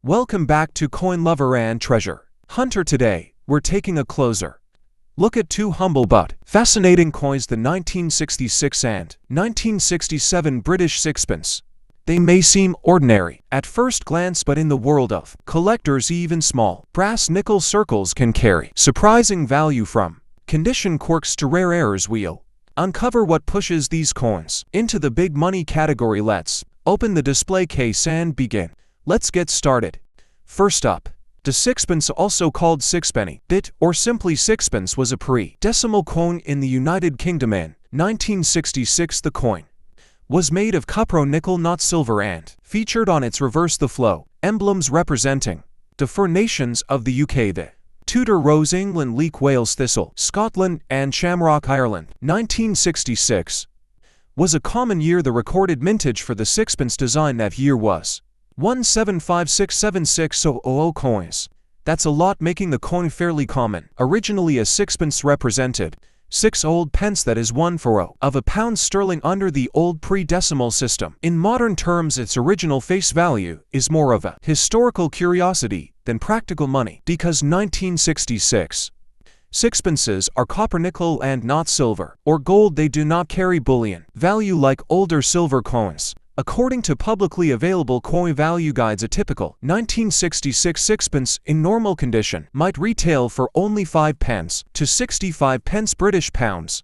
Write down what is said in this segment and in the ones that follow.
Welcome back to Coin Lover and Treasure Hunter. Today, we're taking a closer look at two humble but fascinating coins, the 1966 and 1967 British sixpence. They may seem ordinary at first glance, but in the world of collectors, even small brass nickel circles can carry surprising value. From condition quirks to rare errors, we'll uncover what pushes these coins into the big money category. Let's open the display case and begin. Let's get started. First up, the sixpence, also called sixpenny, bit, or simply sixpence, was a pre-decimal coin in the United Kingdom in 1966. The coin was made of copper nickel, not silver, and featured on its reverse the flow emblems representing the four nations of the UK: the Tudor rose, England, leek, Wales, thistle, Scotland, and shamrock, Ireland. 1966 was a common year. The recorded mintage for the sixpence design that year was 175676000 coins. That's a lot, making the coin fairly common. Originally a sixpence represented 6 old pence, that is 1/4 of a pound sterling under the old pre-decimal system. In modern terms, its original face value is more of a historical curiosity than practical money, because 1966 sixpences are copper nickel and not silver or gold. They do not carry bullion value like older silver coins. According to publicly available coin value guides, a typical 1966 sixpence in normal condition might retail for only 5 pence to 65 pence British pounds,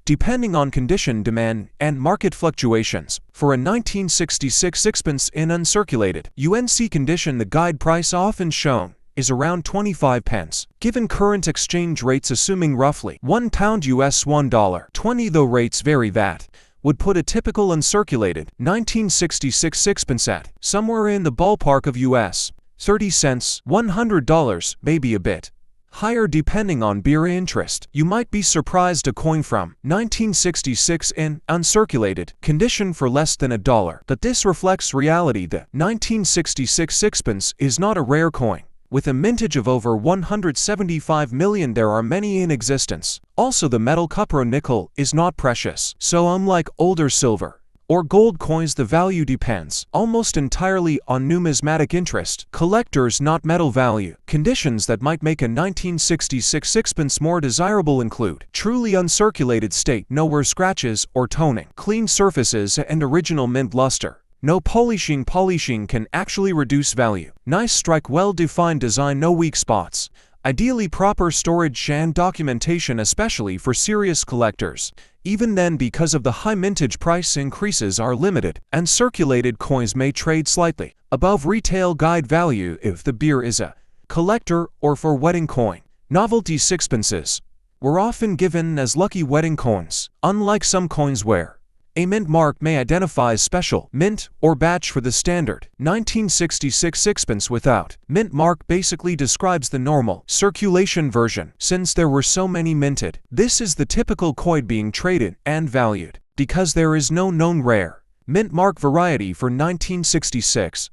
depending on condition, demand, and market fluctuations. For a 1966 sixpence in uncirculated UNC condition, the guide price often shown is around 25 pence. Given current exchange rates, assuming roughly £1 US $1.20, though rates vary, that would put a typical uncirculated 1966 sixpence at somewhere in the ballpark of US 30 cents, $100, maybe a bit higher depending on beer interest. You might be surprised a coin from 1966 in uncirculated condition for less than $1, but this reflects reality. The 1966 sixpence is not a rare coin. With a mintage of over 175 million, there are many in existence. Also, the metal copper nickel is not precious, so unlike older silver or gold coins, the value depends almost entirely on numismatic interest. Collectors, not metal value. Conditions that might make a 1966 sixpence more desirable include truly uncirculated state, no wear, scratches or toning, clean surfaces, and original mint luster. No polishing. Polishing can actually reduce value. Nice strike, well-defined design, no weak spots. Ideally proper storage and documentation, especially for serious collectors. Even then, because of the high mintage, price increases are limited, and circulated coins may trade slightly above retail guide value if the beer is a collector or for wedding coin. Novelty sixpences were often given as lucky wedding coins, unlike some coins where a mint mark may identify special mint or batch. For the standard 1966 sixpence without mint mark basically describes the normal circulation version. Since there were so many minted, this is the typical coin being traded and valued, because there is no known rare mint mark variety for 1966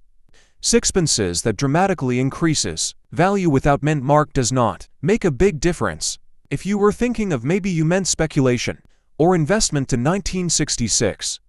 sixpences that dramatically increases value. Without mint mark does not make a big difference. If you were thinking of maybe you meant speculation or investment, to 1966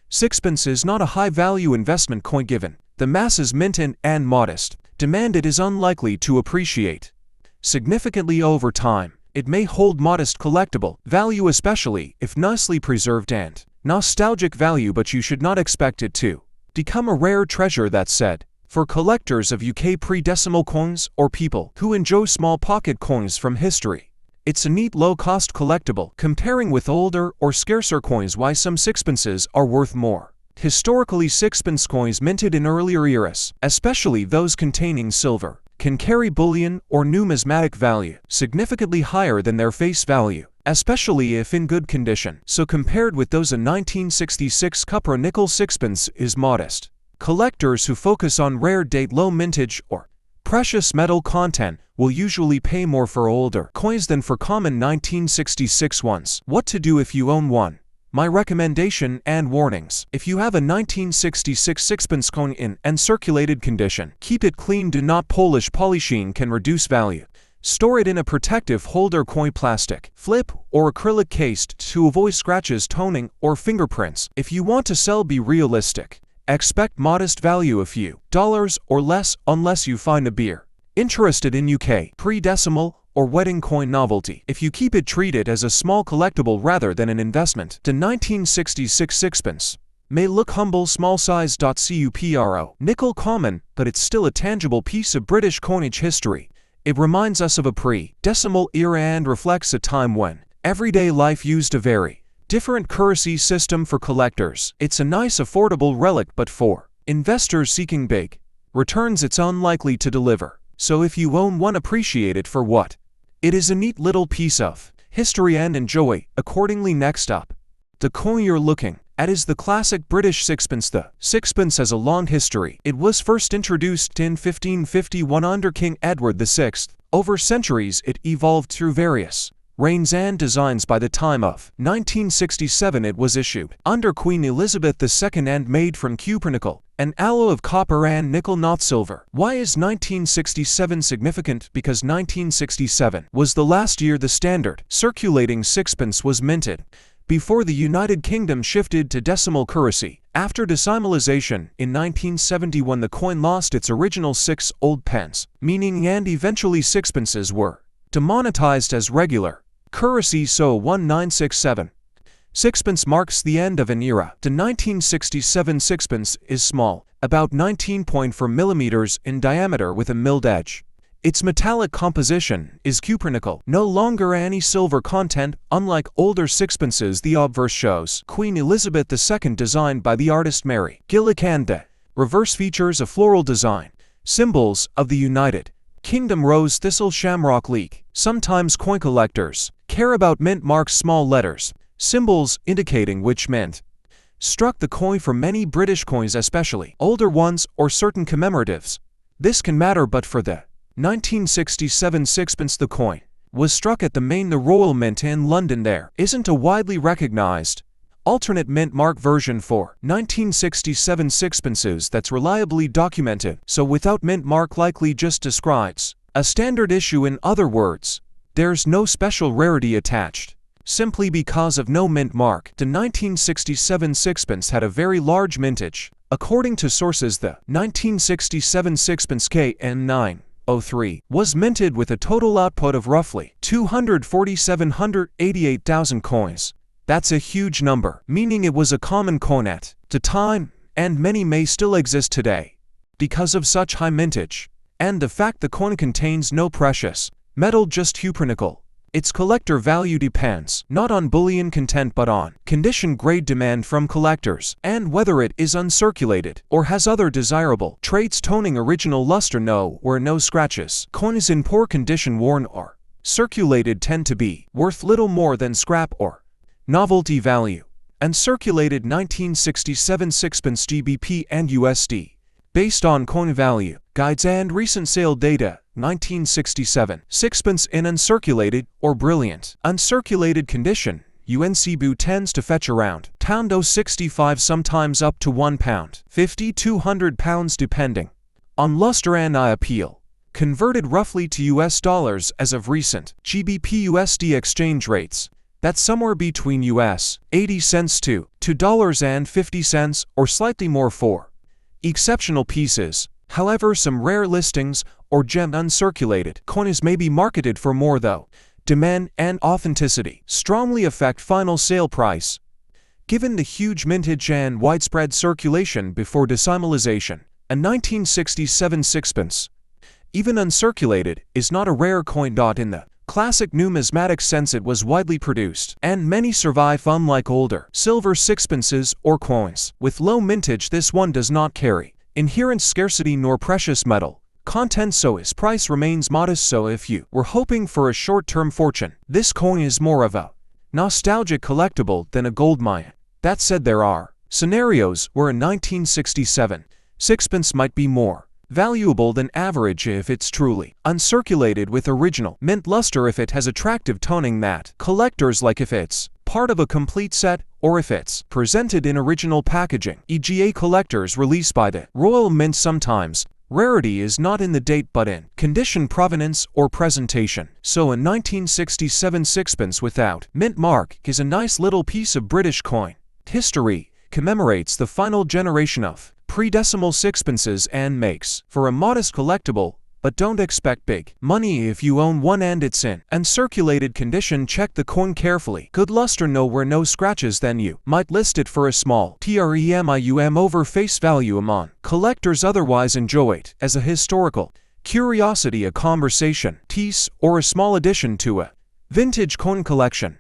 sixpence is not a high-value investment coin. Given the masses minted and modest demand, it is unlikely to appreciate significantly over time. It may hold modest collectible value, especially if nicely preserved, and nostalgic value, but you should not expect it to become a rare treasure. That said, for collectors of UK pre-decimal coins or people who enjoy small pocket coins from history, it's a neat low-cost collectible. Comparing with older or scarcer coins, why some sixpences are worth more. Historically, sixpence coins minted in earlier eras, especially those containing silver, can carry bullion or numismatic value significantly higher than their face value, especially if in good condition. So compared with those, a 1966 copper nickel sixpence is modest. Collectors who focus on rare date, low mintage, or precious metal content will usually pay more for older coins than for common 1966 ones. What to do if you own one? My recommendation and warnings: if you have a 1966 sixpence coin in uncirculated condition, keep it clean. Do not polish. Polishing can reduce value. Store it in a protective holder, coin plastic, flip, or acrylic cased, to avoid scratches, toning, or fingerprints. If you want to sell, be realistic Expect modest value, a few dollars or less, unless you find a beer. Interested in UK pre-decimal or wedding coin novelty? If you keep it, treat it as a small collectible rather than an investment. The 1966 sixpence may look humble, small size. Cupro nickel common, but it's still a tangible piece of British coinage history. It reminds us of a pre-decimal era and reflects a time when everyday life used a very different currency system. For collectors, it's a nice affordable relic, but for investors seeking big returns, it's unlikely to deliver. So if you own one, appreciate it for what it is, a neat little piece of history, and enjoy accordingly. Next up, the coin you're looking at is the classic British sixpence. The sixpence has a long history. It was first introduced in 1551 under King Edward VI. Over centuries, it evolved through various reigns and designs. By the time of 1967, it was issued under Queen Elizabeth II and made from cupronickel, an alloy of copper and nickel, not silver. Why is 1967 significant? Because 1967 was the last year the standard circulating sixpence was minted, before the United Kingdom shifted to decimal currency. After decimalization in 1971, the coin lost its original 6 old pence meaning, and eventually sixpences were demonetized as regular currency. So 1967 sixpence marks the end of an era. The 1967 sixpence is small, about 19.4 millimeters in diameter with a milled edge. Its metallic composition is cupronickel, no longer any silver content. Unlike older sixpences, the obverse shows Queen Elizabeth II, designed by the artist Mary Gilligan. The reverse features a floral design, symbols of the United Kingdom: rose, thistle, shamrock, leek. Sometimes coin collectors care about mint marks, small letters, symbols indicating which mint struck the coin. For many British coins, especially older ones or certain commemoratives, this can matter, but for the 1967 sixpence, the coin was struck at the Royal Mint in London. There isn't a widely recognized alternate mint mark version for 1967 sixpences that's reliably documented, so without mint mark likely just describes a standard issue. In other words, there's no special rarity attached. Simply because of no mint mark, the 1967 sixpence had a very large mintage. According to sources, the 1967 sixpence KN903 was minted with a total output of roughly 247,888,000 coins. That's a huge number, meaning it was a common coin at the time, and many may still exist today. Because of such high mintage, and the fact the coin contains no precious metal, just cupronickel, its collector value depends not on bullion content but on condition grade demand from collectors, and whether it is uncirculated or has other desirable traits: toning, original luster, no or no scratches. Coins in poor condition, worn or circulated, tend to be worth little more than scrap or novelty value. Uncirculated 1967 sixpence GBP and USD. Based on coin value guides and recent sale data, 1967 sixpence in uncirculated or brilliant uncirculated condition, UNCBU, tends to fetch around £0.65, sometimes up to £1.50, £200 depending on luster and eye appeal. Converted roughly to US dollars as of recent GBP USD exchange rates, that's somewhere between US 80 cents to $2.50 or slightly more for exceptional pieces. However, some rare listings or gem uncirculated coins may be marketed for more, though demand and authenticity strongly affect final sale price. Given the huge mintage and widespread circulation before decimalization, a 1967 sixpence, even uncirculated, is not a rare coin. In the classic numismatic sense, it was widely produced, and many survive. Unlike older silver sixpences or coins with low mintage, this one does not carry inherent scarcity nor precious metal content, so its price remains modest. So if you were hoping for a short-term fortune, this coin is more of a nostalgic collectible than a goldmine. That said, there are scenarios where a 1967 sixpence might be more valuable than average if it's truly uncirculated with original mint luster, if it has attractive toning that collectors like, if it's part of a complete set, or if it's presented in original packaging, e.g. a collector's release by the Royal Mint. Sometimes rarity is not in the date but in condition, provenance, or presentation. So a 1967 sixpence without mint mark is a nice little piece of British coin history. commemorates the final generation of pre-decimal sixpences and makes for a modest collectible, but don't expect big money if you own one and it's in uncirculated condition. Check the coin carefully. Good luster, know where no scratches, then you might list it for a small premium over face value among collectors. Otherwise enjoy it as a historical curiosity, a conversation piece, or a small addition to a vintage coin collection.